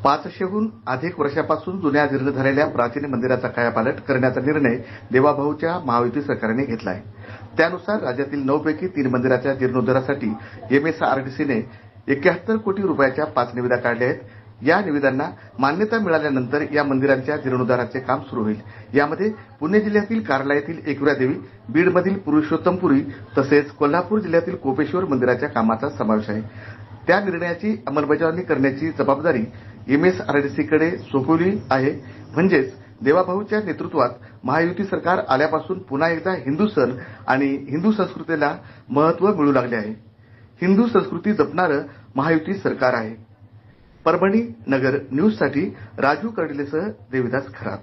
500हून अधिक वर्षापासून जुन्या जीर्ण झालेल्या प्राचीन मंदिराचा कायापालट करण्याचा निर्णय देवाभाऊच्या महायुती सरकारने घेतला आहे. त्यानुसार राज्यातील 9 पैकी 3 मंदिराच्या जीर्णोद्धारासाठी MSRDCने 71 कोटी रुपयाच्या 5 निविदा काढल्या आहेत. या निविदांना मान्यता मिळाल्यानंतर या मंदिरांच्या जीर्णोद्धाराचे काम सुरू होईल. यामध्ये पुणे जिल्ह्यातील कार्ला येथील एकविरादेवी, बीडमधील पुरुषोत्तमपुरी तसेच कोल्हापूर जिल्ह्यातील कोपेश्वर मंदिराच्या कामाचा समावेश आहे. त्या निर्णयाची अंमलबजावणी करण्याची जबाबदारी MSRDCकडे सोपवली आहे. म्हणजेच देवाभाऊच्या नेतृत्वात महायुती सरकार आल्यापासून पुन्हा एकदा हिंदू सण आणि हिंदू संस्कृतीला महत्त्व मिळू लागले आहे. हिंदू संस्कृती जपणारं महायुती सरकार आहे. परभणी नगर न्यूजसाठी राजू कर्डिलेसह देविदास खरात.